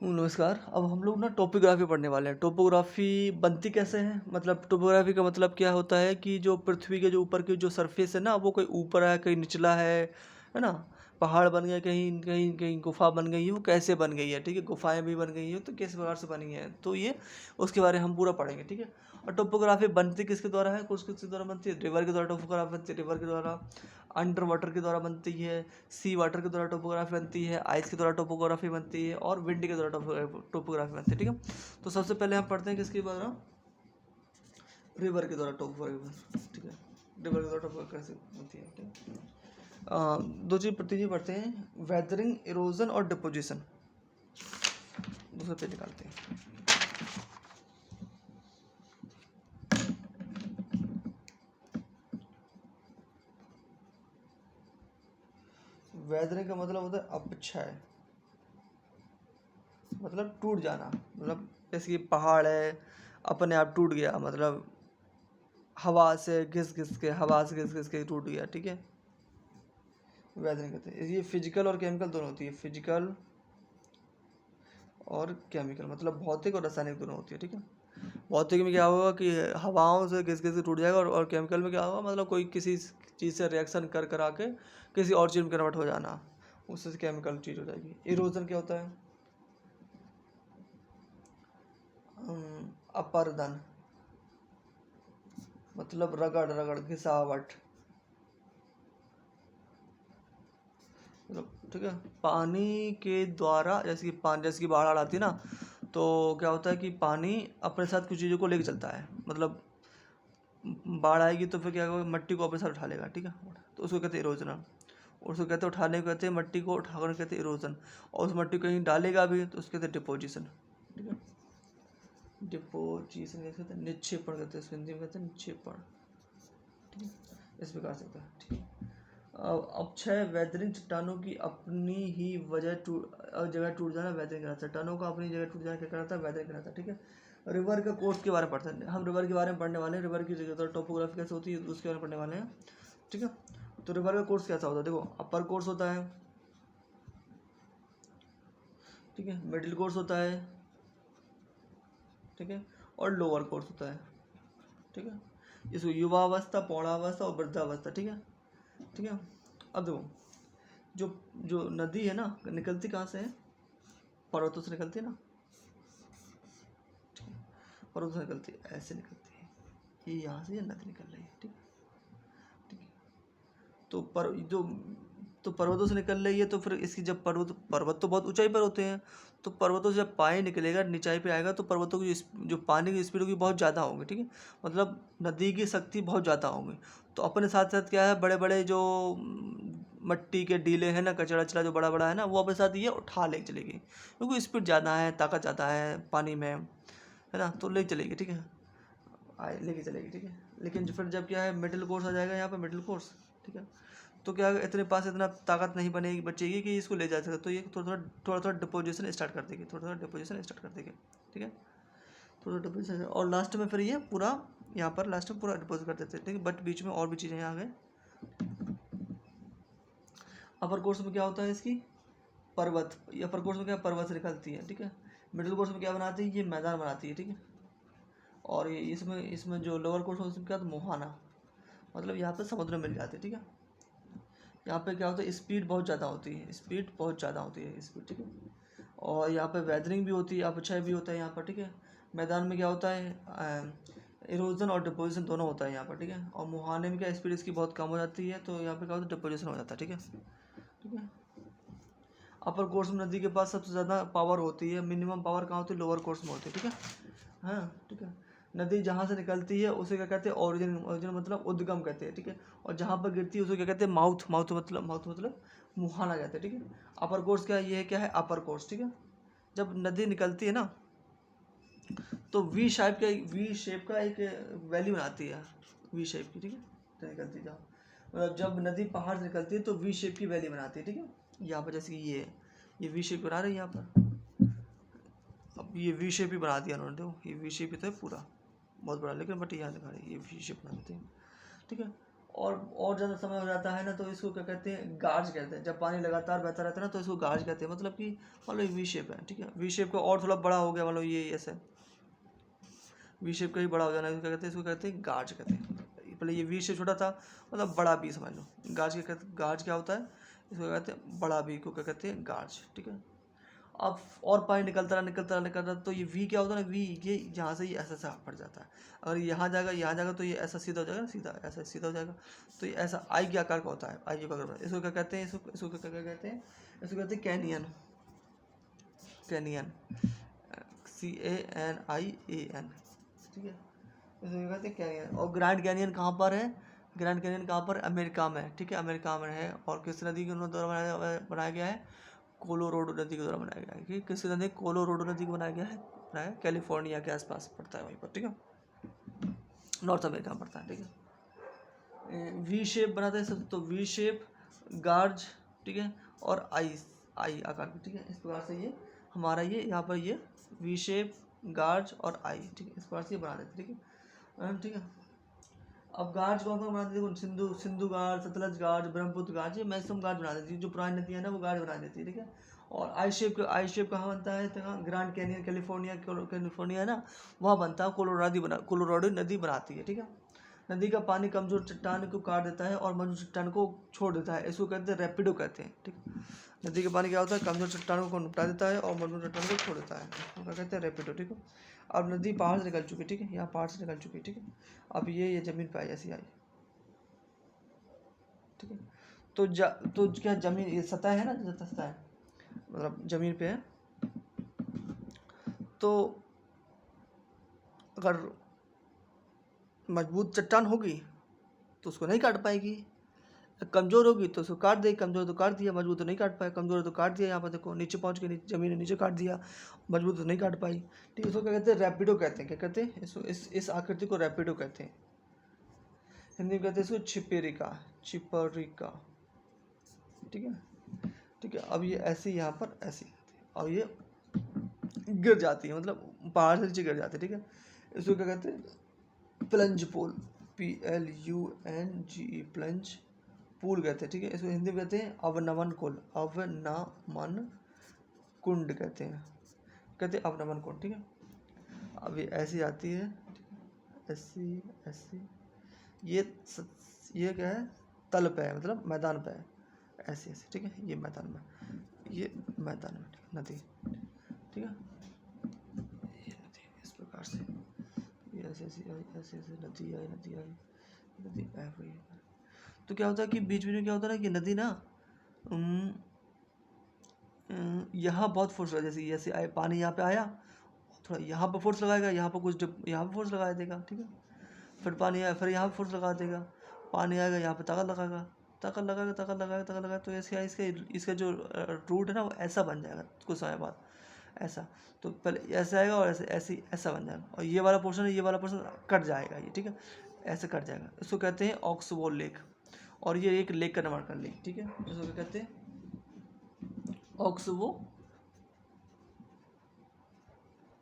नमस्कार। अब हम लोग ना टोपोग्राफी पढ़ने वाले हैं। टोपोग्राफी बनती कैसे है, मतलब टोपोग्राफी का मतलब क्या होता है कि जो पृथ्वी के जो ऊपर की जो सरफेस है ना, वो कहीं ऊपर है कहीं निचला है ना। पहाड़ बन गए, कहीं कहीं कहीं गुफा बन गई है, वो कैसे बन गई है, ठीक है। गुफाएं भी बन गई है तो किस प्रकार से बनी है, तो ये उसके बारे में हम पूरा पढ़ेंगे, ठीक है। और टोपोग्राफी बनती किसके द्वारा है, कुछ किसके द्वारा बनती है। रिवर के द्वारा टोपोग्राफी बनती है, रिवर के द्वारा। अंडर वाटर के द्वारा बनती है, सी वाटर के द्वारा टोपोग्राफी बनती है, आइस के द्वारा टोपोग्राफी बनती है, और विंड के द्वारा टोपोग्राफी बनती है, ठीक है। तो सबसे पहले हम पढ़ते हैं किसके द्वारा, रिवर के द्वारा टोपोग्राफी, ठीक है। रिवर के द्वारा टोपोग्राफी कैसे बनती है, ठीक है। दो चीज प्रति चीज पढ़ते हैं, वेदरिंग, इरोजन और डिपोजिशन। दूसरे पेज निकालते हैं। वेदरिंग का मतलब होता है अपक्षय, मतलब टूट जाना। मतलब जैसे कि पहाड़ है, अपने आप टूट गया, मतलब हवा से घिस घिस के टूट गया, ठीक है। वेदरिंग कहते हैं। ये फिजिकल और केमिकल दोनों होती है, फिजिकल और केमिकल, मतलब भौतिक और रासायनिक दोनों होती है, ठीक है। भौतिक में क्या होगा कि हवाओं से घिस घिस के टूट जाएगा, और केमिकल में क्या होगा, मतलब कोई किसी चीज़ से रिएक्शन कर करा के किसी और चीज़ में कन्वर्ट हो जाना, उससे केमिकल चीज़ हो जाएगी। इरोजन क्या होता है, अपर्दन, मतलब रगड़ रगड़ घिसावट, मतलब ठीक है। पानी के द्वारा, जैसे कि बाढ़ आ आती है ना, तो क्या होता है कि पानी अपने साथ कुछ चीज़ों को लेके चलता है, मतलब बाढ़ आएगी तो फिर क्या होगा, मट्टी को अपने साथ उठा लेगा, ठीक है। तो उसको कहते हैं इरोजन। और उसको कहते हैं उठाने को, कहते हैं मट्टी को उठाकर कहते हैं इरोजन। और उस मट्टी को कहीं डालेगा भी तो उसको कहते हैं डिपोजिशन, ठीक है। डिपोजिशन कैसे कहते हैं, निक्षेपण कहते हैं, इसको हिंदी में कहते हैं निक्षेपण, ठीक है। इस प्रकार से होता है, ठीक है। अक्षय, वेदरिंग, चट्टानों की अपनी ही जगह टूट जाना वेदरिंग कहलाता है। चट्टानों का अपनी जगह टूट जाना क्या कहलाता है, वेदरिंग कहलाता है, ठीक है। रिवर का कोर्स के बारे में पढ़ते हैं हम, रिवर के बारे में पढ़ने वाले हैं। रिवर की जगह टोपोग्राफी कैसे होती है उसके बारे में पढ़ने वाले हैं, ठीक है। तो रिवर का कोर्स कैसा होता है, देखो, अपर कोर्स होता है, ठीक है, मिडिल कोर्स होता है, ठीक है, और लोअर कोर्स होता है, ठीक है। इसको युवावस्था, पौणावस्था और वृद्धावस्था, ठीक है, ठीक है। अब देखो, जो जो नदी है ना, निकलती कहाँ से है, पर्वतों से निकलती है ना, पर्वतों से निकलती है, ऐसे निकलती है, ये यहाँ से ये नदी निकल रही है, ठीक है, ठीक है। तो पर्वतों से निकल रही है, तो फिर इसकी जब पर्वत तो बहुत ऊंचाई पर होते हैं, तो पर्वतों से जब पानी निकलेगा, निचाई पे आएगा, तो पर्वतों की जो पानी की स्पीड होगी बहुत ज़्यादा होगी, ठीक है। मतलब नदी की शक्ति बहुत ज़्यादा होगी। तो अपने साथ साथ क्या है, बड़े बड़े जो मट्टी के डीले हैं ना, कचरा वचरा जो बड़ा बड़ा है ना, वो अपने साथ ये उठा ले चलेगी, क्योंकि स्पीड ज़्यादा है, ताकत ज़्यादा है पानी में, है ना, तो ले चलेगी, ठीक है, आए लेके चलेगी, ठीक है। लेकिन फिर जब क्या है, मिडिल कोर्स आ जाएगा यहाँ पे, मिडिल कोर्स, ठीक है। तो क्या है, इतने पास इतना ताकत नहीं बनेगी बचेगी कि इसको ले जा सके, तो ये थोड़ा थोड़ा डिपोजिशन स्टार्ट कर देगी, थोड़ा थोड़ा डिपोजिशन स्टार्ट कर देगी, ठीक है। थोड़ा डिपोजिशन, और लास्ट में फिर ये पूरा यहाँ पर लास्ट में पूरा डिपोजिट कर देते हैं, ठीक है। बट बीच में और भी चीज़ें यहाँ आ गए। अपर कोर्स में क्या होता है, इसकी पर्वत, अपर कोर्स में क्या पर्वत से निकलती है, ठीक है। मिडिल कोर्स में क्या बनाती है, ये मैदान बनाती है, ठीक है। और ये इसमें जो लोअर कोर्स है उसमें क्या होता है, मुहाना, मतलब यहाँ पे समुद्र में मिल जाते हैं, ठीक है। यहाँ पे क्या होता है, स्पीड बहुत ज़्यादा होती है, स्पीड बहुत ज़्यादा होती है, स्पीड, ठीक है। और यहाँ पे वेदरिंग भी होती है, अपक्षय भी होता है यहाँ पर, ठीक है। मैदान में क्या होता है, इरोजन और डिपोजिशन दोनों होता है यहाँ पर, ठीक है। और मुहाने में क्या, स्पीड इसकी बहुत कम हो जाती है, तो यहाँ पे क्या होता है, डिपोजिशन हो जाता है, ठीक है, ठीक है। अपर कोर्स में नदी के पास सबसे ज़्यादा पावर होती है, मिनिमम पावर कहाँ होती है, लोअर कोर्स में होती है, ठीक है। हाँ, ठीक है। नदी जहाँ से निकलती है उसे क्या कहते हैं, ओरिजिन, ओरिजिन मतलब उद्गम कहते हैं, ठीक है। और जहाँ पर गिरती है उसे क्या कहते हैं, माउथ मतलब मुहाना कहते हैं, ठीक है। अपर कोर्स क्या है, ये क्या है, अपर कोर्स, ठीक है। जब नदी निकलती है ना, तो वी शेप का एक वैली बनाती है, वी शेप की, ठीक है। तो निकलती है जहाँ, मतलब जब नदी पहाड़ से निकलती है तो वी शेप की वैली बनाती है, ठीक है। यहाँ पर जैसे कि ये वी शेप बना रही है यहाँ पर। अब ये वी शेप ही बना दिया उन्होंने, देखो ये वी शेप ही तो है पूरा, बहुत बड़ा, लेकिन बट यहाँ दिखा रही है, ये वी शेप बना देते हैं, ठीक है। और ज़्यादा समय हो जाता है ना तो इसको क्या कहते हैं, गार्ज कहते हैं। जब पानी लगातार बहता रहता है ना तो इसको गार्ज कहते हैं। मतलब कि मतलब वी शेप है, ठीक है। वी शेप का और थोड़ा बड़ा हो गया, मतलब ये ऐसे वी शेप का ही बड़ा हो जाना, इसको क्या कहते हैं, इसको कहते हैं गार्ज कहते हैं। पहले ये वी शेप छोटा था, मतलब बड़ा बी समझ लो। गार्ज क्या होता है, इसको कहते हैं बड़ा बी को क्या कहते हैं, गार्ज, ठीक है। अब और पानी निकलता रहा तो ये वी क्या होता है ना, वी ये यहाँ से ये ऐसा पड़ जाता है। अगर यहाँ जाएगा तो ये ऐसा सीधा हो जाएगा ना, सीधा ऐसा सीधा हो जाएगा। तो ये ऐसा आई के आकार का होता है, आई के आकार का। इसको क्या कहते हैं, इसको क्या कहते हैं, इसको कहते हैं कैनियन। कैनियन CANIAN, ठीक है। इसको क्या कहते हैं, कैनियन। और ग्रैंड कैनियन कहाँ पर है, ग्रैंड कैनियन कहाँ पर, अमेरिका में है, ठीक है, अमेरिका में है। और किस नदी के द्वारा बनाया गया है, कोलोराडो नदी के द्वारा बनाया गया है। कि किस नदी, कोलोराडो नदी को बनाया गया है, कैलिफोर्निया के आसपास पड़ता है वहीं पर, ठीक है, नॉर्थ अमेरिका में पड़ता है, ठीक है। वी शेप बनाते हैं तो वी शेप, गार्ज, ठीक है, और आई आकार की, ठीक है। इस प्रकार से ये हमारा ये यहाँ पर ये वी शेप, गार्ज और आई, ठीक है, इस प्रकार से ये बना देते, ठीक है, ठीक है। अब गार्ज कौन कौन बनाते हैं, देखो सिंधु गार्ज, सतलज गार्ज, ब्रह्मपुत्र गार्ज, ये मैक्सिमम गार्ज बना देती है। जो पुरानी नदियाँ है ना वो गार्ज बना देती है, ठीक है। और आई शेप कहाँ बनता है, तो ग्रैंड कैनियन कैलिफोर्निया है ना, वहाँ बनता है। कोलोराडो नदी बनाती है, ठीक है। नदी का पानी कमजोर चट्टान को काट देता है और मजबूत चट्टान को छोड़ देता है, इसको कहते हैं रैपिडो कहते हैं, ठीक है। नदी का पानी क्या होता है, कमजोर चट्टानों को निपटा देता है और मजबूत चट्टानों को छोड़ देता है, इसको क्या कहते हैं, रैपिडो, ठीक है। अब नदी पहाड़ से निकल चुकी है, ठीक है, यहाँ पहाड़ से निकल चुकी है, ठीक है। अब ये ज़मीन पर आई, ऐसी आई, ठीक है। तो क्या जमीन, ये सतह है ना, जो सतह है मतलब जमीन पे है, तो अगर मजबूत चट्टान होगी तो उसको नहीं काट पाएगी, कमज़ोर होगी तो उसको काट देगी। कमज़ोर तो काट दिया, मजबूत तो नहीं काट पाया। कमज़ोर तो काट दिया, यहाँ पर देखो नीचे पहुँच के जमीन ने नीचे काट दिया, मजबूत तो नहीं काट पाई, ठीक है। इसको क्या कहते हैं, रैपिडो कहते हैं। क्या कहते हैं इसको, इस आकृति को रैपिडो कहते हैं। हिंदी में कहते हैं इसको छिपेरिका, ठीक है, ठीक है। अब ये ऐसी यहाँ पर ऐसी, और ये गिर जाती है, मतलब पहाड़ से नीचे गिर जाती है, ठीक है। इसको क्या कहते हैं, plunge pool, PLUNGE, plunge pool कहते हैं, ठीक है। इसको हिंदी में कहते हैं अवनमन कुंड कहते हैं, अवनमन कुंड, ठीक है। अब ये ऐसी आती है, ऐसी ये क्या है, तल पे है, मतलब मैदान पे है, ऐसी, ठीक है। ये मैदान में, नदी, ठीक है। ये नदी इस प्रकार से, ये ऐसे नदी बह रही है। तो क्या होता है कि बीच में क्या होता है ना कि नदी ना यहाँ बहुत फोर्स लगा, जैसे आए पानी यहाँ पे आया, थोड़ा यहाँ पर फोर्स लगाएगा, यहाँ पर कुछ यहाँ पर फोर्स लगा देगा, ठीक है। फिर पानी आया, फिर यहाँ पर फोर्स लगा देगा, पानी आएगा, यहाँ पे ताकत लगाएगा, तो ऐसे इसका जो रूट है ना वो ऐसा बन जाएगा कुछ समय बाद, ऐसा। तो पहले ऐसे आएगा और ऐसा बन जाएगा, और ये वाला पोर्शन है, ये वाला पोर्शन कट जाएगा, ये, ठीक है, ऐसे कट जाएगा। इसको कहते हैं ऑक्सबो लेक, और ये एक लेक का निर्माण कर लेक, ठीक है। इसको क्या कहते हैं, ऑक्सबो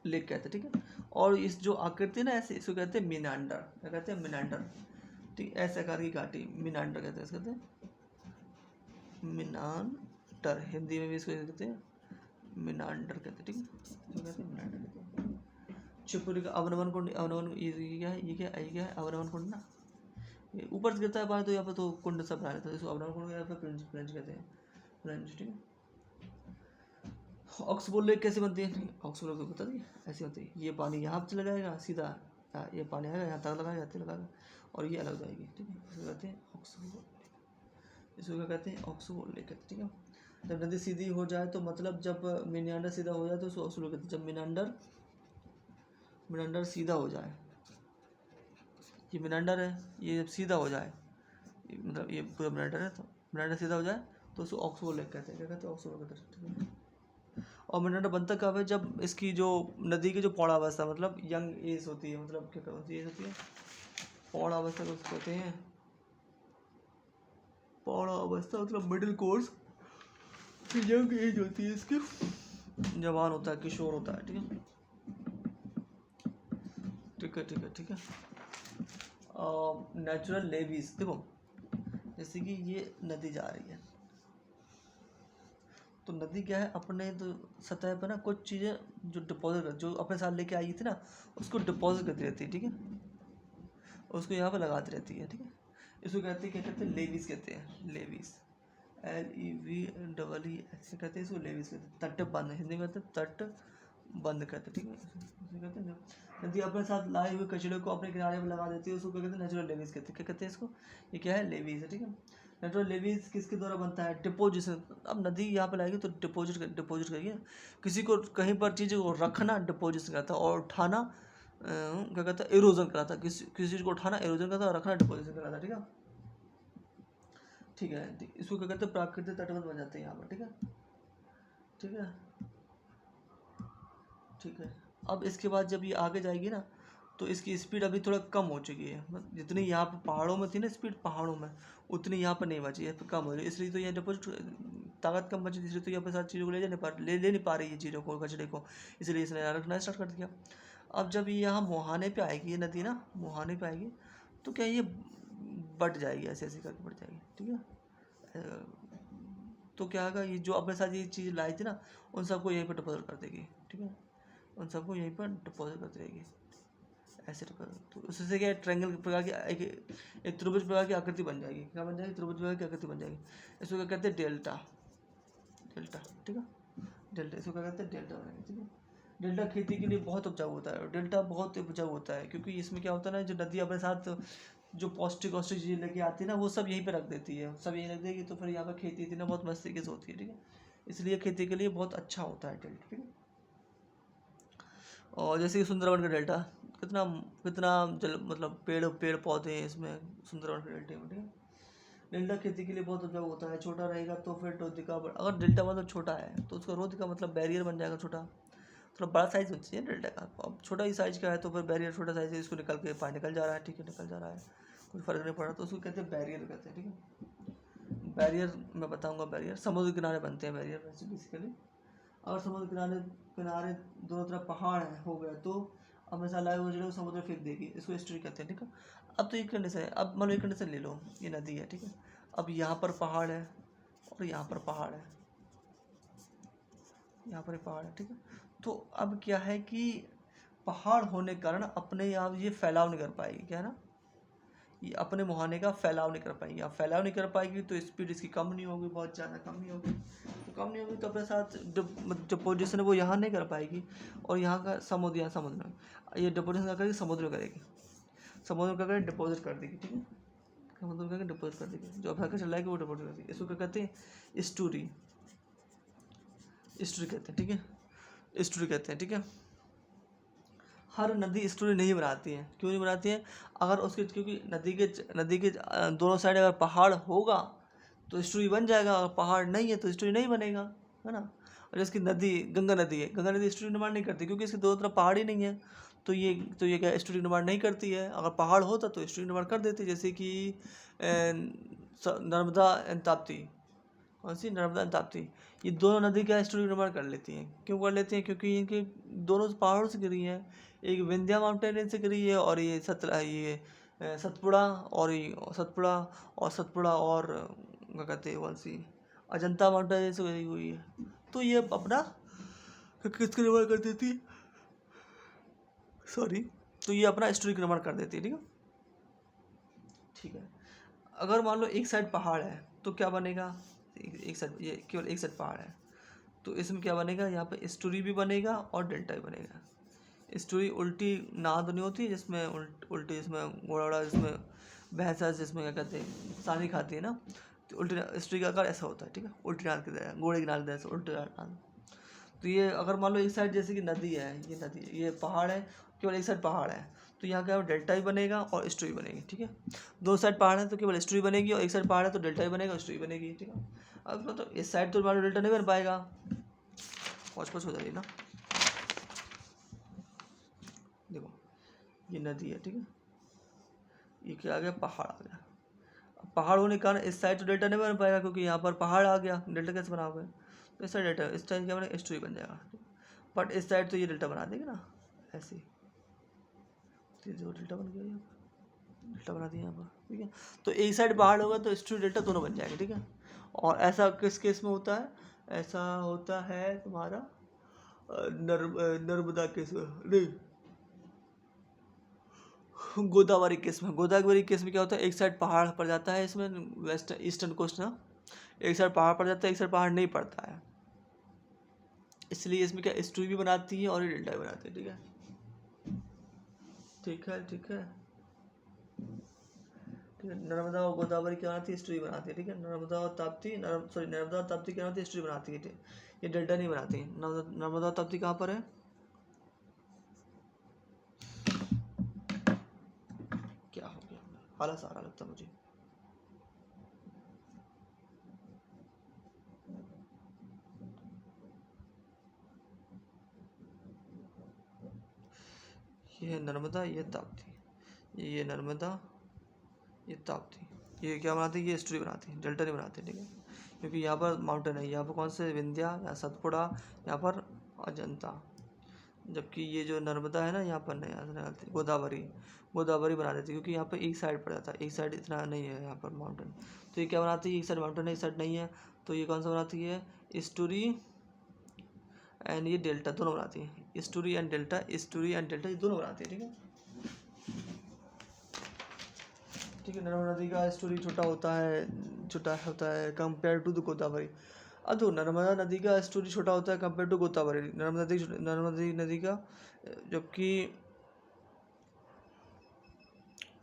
लेक कहते हैं, ठीक है। और इस जो आकृति है ना ऐसे, इसको कहते हैं मिनांडर। क्या कहते हैं, मिनांडर, ठीक। ऐसे आकार की घाटी मिनांडर कहते हैं, इसको कहते हैं मिनांडर। हिंदी में भी इसको कहते हैं मिनांडर कहते हैं, ठीक है। इसको कहते हैं मिनांडर कहते हैं। छिपुरी का अवनमन कुंड, ये क्या है, अवनमन कुंड ना, ये ऊपर से गिरता है पानी तो यहाँ पर तो कुंड सब बना लेता है, इसको अवनमन कुंड कहते हैं, प्लंज कहते हैं, प्लंज, ठीक है। ऑक्सबो लेक कैसे बनती है, ऑक्सबो लेक तो बता दी ऐसी होती है। ये पानी यहाँ पर चला जाएगा सीधा, ये पानी आएगा यहाँ तक लगाएगा, और ये अलग जाएगी, ठीक है। इसको कहते हैं ऑक्सबो लेक, इसको क्या कहते हैं, ऑक्सबो लेक कहते हैं, ठीक है। जब नदी सीधी हो जाए तो मतलब जब मिनांडर सीधा हो जाए तो उसको ऑक्सबो कहते हैं। जब मिनांडर सीधा हो जाए, ये मिनांडर है, ये जब सीधा हो जाए, मतलब ये पूरा मिनांडर है, तो मिनांडर सीधा हो जाए तो उसको ऑक्सबो लेक कहते हैं। क्या कहते हैं, ऑक्सबो कहते हैं, ठीक है। और मिनांडर बनता कब है, जब इसकी जो नदी की जो पौड़ावस्था, मतलब यंग एज होती है, मतलब क्या होती है, पौड़ावस्था को कहते हैं, पौड़ावस्था मतलब मिडिल कोर्स, यंग एज होती है इसकी, जवान होता है, किशोर होता है, ठीक है, ठीक है। नेचुरल लेवीज, देखो जैसे कि ये नदी जा रही है, तो नदी क्या है, अपने तो सतह पर ना कुछ चीज़ें जो डिपॉजिट कर, जो अपने साथ लेके आई थी ना, उसको डिपॉजिट करती रहती है, ठीक है, उसको यहाँ पर लगाती रहती है, ठीक है। इसको कहते हैं, क्या कहते हैं, लेवीज कहते हैं, लेवीज, LEVEE कहते हैं इसको, लेवीज कहते हैं। तट बंद, हिंदी में कहते हैं तट बंद कहते हैं, ठीक है। इसे कहते हैं नदी अपने साथ लाए हुए कचरे को अपने किनारे पर लगा देती है, उसको क्या कहते हैं, नेचुरल लेवीज कहते हैं। क्या कहते हैं इसको, ये क्या है, लेवीज है, ठीक है। नेचुरल लेवीज किसके द्वारा बनता है, डिपोजिशन। अब नदी यहाँ पे लाएगी तो डिपोजिट करिए, किसी को कहीं पर चीज़ को रखना डिपोजिशन कहता है, और उठाना क्या कहता है, एरोजन कहता है। किसी चीज़ को उठाना एरोजन कहता है, और रखना डिपोजिशन कहता है, ठीक है। ठीक है, इसको क्या कहते हैं, प्राकृतिक तटबंध बन जाते हैं यहाँ पर, ठीक है, ठीक है, ठीक है। अब इसके बाद जब ये आगे जाएगी ना, तो इसकी स्पीड अभी थोड़ा कम हो चुकी है, मतलब जितनी यहाँ पर पहाड़ों में थी ना स्पीड, पहाड़ों में उतनी यहाँ पर नहीं बची है, कम हो रही है, इसलिए तो ये डिपोजिट ताकत कम बची, इसलिए तो यहाँ पर सारी चीज़ों को ले नहीं पा रही है, चीज़ों को, कचरे को, इसलिए इसने यहाँ रखना स्टार्ट कर दिया। अब जब ये यहाँ मुहाने पे आएगी, ये नदी ना मुहाने पे आएगी, तो क्या ये बट जाएगी, ऐसे ऐसे करके बढ़ जाएगी, ठीक है। तो क्या होगा, ये जो अपने साथ ये चीज़ लाई थी ना, उन सबको यहीं पर डिपोजिट कर देगी, ठीक है, उन सबको यहीं पर डिपोजिट करती रहेगी, ऐसे तो उससे क्या ट्रायंगल प्रकार की एक त्रिभुज प्रकार की आकृति बन जाएगी। क्या बन जाएगी, त्रिभुज प्रकार की आकृति बन जाएगी। इसको क्या कहते हैं, डेल्टा, डेल्टा, ठीक है, डेल्टा, इसको क्या कहते हैं, डेल्टा बनाएंगे, ठीक है। डेल्टा खेती के लिए बहुत उपजाऊ होता है, और डेल्टा बहुत उपजाऊ होता है, क्योंकि इसमें क्या होता है ना, जो नदी अपने साथ जो पौष्टिक चीज़ें लेके आती है ना, वो सब यहीं पे रख देती है, सब यहीं रख देगी, तो फिर यहाँ पर खेती थी ना बहुत मस्त तरीके से होती है, ठीक है। इसलिए खेती के लिए बहुत अच्छा होता है डेल्टा, ठीक है। और जैसे कि सुंदरवन का डेल्टा, कितना कितना जल, मतलब पेड़ पौधे हैं इसमें, सुंदरवन के डेल्टे में, ठीक है। डेल्टा खेती के लिए बहुत उपजाऊ होता है। छोटा रहेगा तो फिर रोधिका, अगर डेल्टा मतलब छोटा है तो उसका रोधिका मतलब बैरियर बन जाएगा छोटा, थोड़ा बड़ा साइज होना चाहिए डेल्टा का। अब छोटा ही साइज का है तो फिर बैरियर छोटा साइज है, इसको निकल के पानी निकल जा रहा है, ठीक है, निकल जा रहा है, कोई फर्क नहीं पड़ रहा, तो उसको कहते हैं बैरियर कहते हैं, ठीक है। बैरियर मैं बताऊंगा, बैरियर समुद्र किनारे बनते हैं बैरियर बेसिकली। अगर समुद्र किनारे किनारे दोनों तरफ पहाड़ है हो गए, तो अब हमेशा लाए हुए जो समुद्र फेंक देगी, इसको एस्टुरी कहते हैं, ठीक है। अब तो ये कंडीशन है, अब मान लो ये कंडीशन ले लो, ये नदी है, ठीक है। अब यहाँ पर पहाड़ है और यहाँ पर पहाड़ है, यहाँ पर पहाड़ है, ठीक है। तो अब क्या है कि पहाड़ होने के कारण अपने आप ये फैलाव नहीं कर पाएगी, क्या है ना, ये अपने मुहाने का फैलाव नहीं कर पाएगी। अब फैलाव नहीं कर पाएगी तो स्पीड इसकी कम नहीं होगी, बहुत ज़्यादा कम नहीं होगी, तो कम नहीं होगी तो अपने साथ जो पोजिशन है वो यहाँ नहीं कर पाएगी, और यहाँ का समुद्र, यहाँ समुद्र में ये डिपोजिशन क्या करेगी, समुद्र में करेगी, समुद्र में क्या करेगी, डिपोजिट कर देगी, ठीक है, समुद्र में क्या डिपोजिट कर देगी, जो अब चल जाएगी वो डिपोजिट कर देगी। इसको क्या कहते हैं, स्टोरी, स्टोरी कहते हैं, ठीक है, स्टोरी कहते हैं, ठीक है। हर नदी स्टोरी नहीं बनाती है, क्यों नहीं बनाती है, अगर उसके, क्योंकि नदी के दोनों साइड अगर पहाड़ होगा तो स्टोरी बन जाएगा, अगर पहाड़ नहीं है तो स्टोरी नहीं बनेगा, है ना। और इसकी नदी गंगा नदी है, गंगा नदी स्टोरी निर्माण नहीं करती, क्योंकि इसके दोनों तरफ पहाड़ ही नहीं है, तो ये क्या स्टोरी निर्माण नहीं करती है। अगर पहाड़ होता तो स्टोरी निर्माण कर देती, जैसे कि नर्मदा एंड ताप्ती, कौन सी, नर्मदा एंड ताप्ती, ये दोनों नदी का स्टोरी निर्माण कर लेती हैं। क्यों कर लेती हैं, क्योंकि इनके दोनों पहाड़ों से गिरी हैं, एक विंध्या माउंटेन से गिरी है, और ये सतपुड़ा और क्या कहते हैं, कौन सी, अजंता माउंटेन से गिरी हुई है। तो ये अपना किसका निर्माण कर देती है, सॉरी, तो ये अपना स्टोरी निर्माण कर देती है, ठीक है, ठीक है। अगर मान लो एक साइड पहाड़ है तो क्या बनेगा, एक साइड, ये केवल एक साइड पहाड़ है, तो इसमें क्या बनेगा, यहाँ पे स्टोरी भी बनेगा और डेल्टा भी बनेगा। स्टोरी उल्टी नाद नहीं होती है, जिसमें उल्टी, जिसमें घोड़ा, जिसमें भैंसा, जिसमें क्या कहते हैं सानी खाती है ना, तो उल्टी स्टोरी का आकार ऐसा होता है, ठीक है, उल्टी नाद की तरह, घोड़े की नाद की तरह उल्टी नाद। तो ये अगर मान लो एक साइड जैसे कि नदी है, ये नदी, ये पहाड़ है, केवल एक साइड पहाड़ है, तो यहाँ क्या डेल्टा ही बनेगा और स्टोरी बनेगी, ठीक है। दो साइड पहाड़ है तो केवल स्टोरी बनेगी, और एक साइड पहाड़ है तो डेल्टा ही बनेगा और स्टोरी बनेगी, ठीक है। अब मतलब इस साइड तो मान लो डेल्टा नहीं बन पाएगा, पहुँच हो जाएगी ना। देखो ये नदी है, ठीक है, ये क्या आ गया, पहाड़ आ गया। अब पहाड़ होने के कारण इस साइड तो डेल्टा नहीं बन पाएगा, क्योंकि यहाँ पर पहाड़ आ गया, डेल्टा कैसे बनाओगे, तो इस साइड डेल्टा, इस साइड क्या बनेगा, स्टोरी बन जाएगा, बट इस साइड तो ये डेल्टा बना देंगे ना, ऐसे, तो डेल्टा बन गया, डेल्टा बना दिया यहाँ पर, ठीक है। तो एक साइड पहाड़ होगा तो एस्टुरी डेल्टा दोनों बन जाएंगे, ठीक है। और ऐसा किस केस में होता है? ऐसा होता है तुम्हारा नर्मदा केस में, नहीं, गोदावरी केस में। गोदावरी केस में क्या होता है, एक साइड पहाड़ पड़ जाता है, इसमें वेस्ट ईस्टर्न कोस्ट ना, एक साइड पहाड़ पड़ जाता है, एक साइड पहाड़ नहीं पड़ता है, इसलिए इसमें क्या एस्टुरी भी बनाती है और ये डेल्टा भी बनाती है, ठीक है। ठीक है, ठीक है, ठीक है। नर्मदा और गोदावरी क्या बनाती है? एस्टुरी बनाती है, ठीक है। नर्मदा और ताप्ती, नर्मदा और ताप्ती क्या बनाती है? एस्टुरी बनाती है, ये डेल्टा नहीं बनाती। नर्मदा और ताप्ती कहाँ पर है? क्या हो गया, आलस आ रहा लगता मुझे। ये है नर्मदा, ये ताप्ती, ये नर्मदा, ये ताप्ती, ये क्या बनाती है? ये एस्टुरी बनाती है, डेल्टा नहीं बनाती, ठीक है। क्योंकि यहाँ पर माउंटेन है, यहाँ पर कौन से? विंध्या, यहाँ सतपुड़ा, यहाँ पर अजंता। जबकि ये जो नर्मदा है ना, यहाँ पर नहीं, यहाँ से निकलती गोदावरी, गोदावरी बना देती है, क्योंकि यहाँ पर एक साइड पड़ जाता है, एक साइड इतना नहीं है यहाँ पर माउंटेन। तो ये क्या बनाती है? एक साइड माउंटेन है, एक साइड नहीं है, तो ये कौन सा बनाती है? एस्टुरी एंड ये डेल्टा दोनों बनाती है। एस्टुरी एंड डेल्टा, एस्टुरी एंड डेल्टा, ये दोनों बनाती है, ठीक है। ठीक है। नर्मदा नदी का एस्टुरी छोटा होता है कंपेयर टू द गोदावरी। अब तो नर्मदा नदी का एस्टुरी छोटा होता है कंपेयर टू गोदावरी, नर्मदा नदी का, जबकि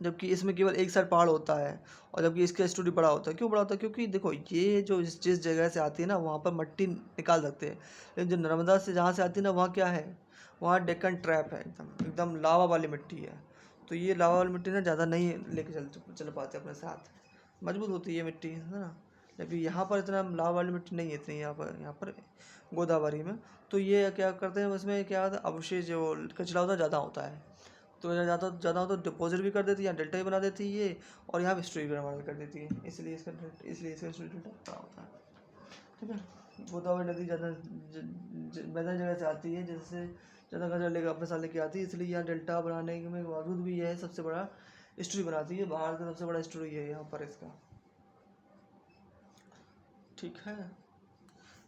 जबकि इसमें केवल एक साइड पहाड़ होता है, और जबकि इसका एस्टुरी बड़ा होता है। क्यों बड़ा होता है? क्योंकि देखो, ये जो जिस जगह से आती है ना, वहाँ पर मिट्टी निकाल सकते हैं, लेकिन जो नर्मदा से जहाँ से आती है ना, वहाँ क्या है? वहाँ डेक्कन ट्रैप है, एकदम एकदम लावा वाली मिट्टी है। तो ये लावा वाली मिट्टी ना ज़्यादा नहीं लेके चल पाते अपने साथ, मजबूत होती है मिट्टी, है ना। जबकि यहाँ पर इतना लावा वाली मिट्टी नहीं है इतनी, यहाँ पर गोदावरी में। तो ये क्या करते हैं, उसमें क्या होता है, अवशेष जो कचरा होता है ज़्यादा होता है, तो ज़्यादा हो तो डिपॉजिट भी कर देती है, यहाँ डेल्टा भी बना देती है ये, और यहाँ पे स्टोरी भी बना कर देती है, इसलिए इसका स्टोरी डेल्टा बड़ा होता है, ठीक है। गोदावरी नदी ज़्यादा मैदानी जगह से आती है, जैसे ज़्यादा कचरा लेकर अपने साथ लेके आती है, इसलिए यहाँ डेल्टा बनाने में बावजूद भी यह सबसे बड़ा स्टोरी बनाती है, बाहर का सबसे बड़ा स्टोरी है यहाँ पर इसका, ठीक है।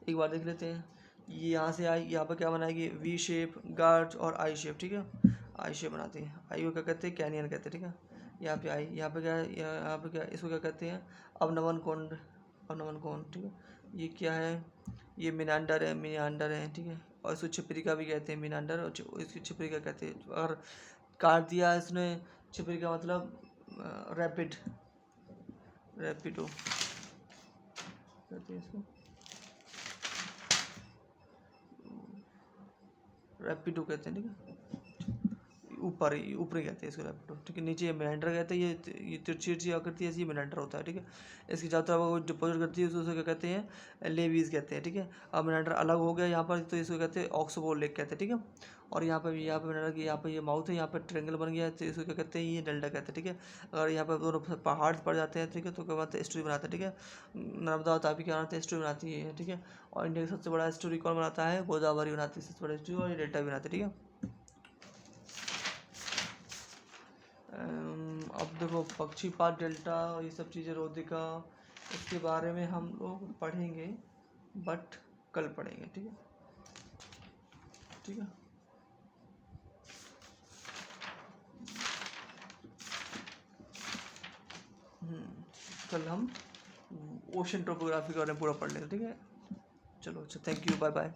एक बार देख लेते हैं, ये यहाँ से आई, यहाँ पर क्या बनाएगी? वी शेप, गार्च और आई शेप, ठीक है। आई शेप बनाती है, आई को क्या कहते हैं? कैनियन कहते हैं, ठीक है। यहाँ पे आई, यहाँ पे क्या है? यहाँ पे क्या, इसको क्या कहते हैं? अवनमन कोण, अवनमन कोण, ठीक है। ये क्या है? ये मिनांडर है, ठीक है। और इसको छिपरिका भी कहते हैं, मिनांडर, और इसकी छिपरिका कहते हैं। और काट दिया इसने, छिपरिका मतलब रैपिडो कहते हैं इसको, रैपिडो कहते हैं, ठीक है। ऊपर ही कहते हैं इसको रैपिडो, ठीक है। नीचे ये मिनेंडर कहते हैं, ये तिरछी आकृति ऐसी मिनेंडर होता है, ठीक है। इसकी चारों तरफ वो डिपोजिट करती है, उसको क्या कहते हैं? लेवीज कहते हैं, ठीक है। अब मिनेंडर अलग हो गया यहाँ पर, तो इसको कहते हैं ऑक्सबोल लेक कहते हैं, ठीक है। और यहाँ पे मिनेंडर की, यहाँ पे ये माउथ है, यहाँ पे ट्रेंगल बन गया है, तो इसको क्या कहते हैं? ये डेल्टा कहते हैं, ठीक है। अगर यहाँ पर दोनों पहाड़ पड़ जाते हैं, ठीक है, तो क्या बनाते हैं? एस्टुरी बनाते हैं, ठीक है। नर्मदा और तापी क्या बनाते हैं? एस्टुरी बनाती है, ठीक है। और इंडिया का सबसे बड़ा एस्टुरी कौन बनाता है? गोदावरी बनाती है सबसे बड़ा एस्टुरी, और ये डेल्टा भी बनाते हैं, ठीक है। अब देखो, पक्षीपात डेल्टा, ये सब चीज़ें, रोधिका, इसके बारे में हम लोग पढ़ेंगे, बट कल पढ़ेंगे, ठीक है, ठीक है। कल हम ओशन टोपोग्राफी के बारे में पूरा पढ़ लेंगे, ठीक है। चलो, अच्छा, थैंक यू, बाय बाय।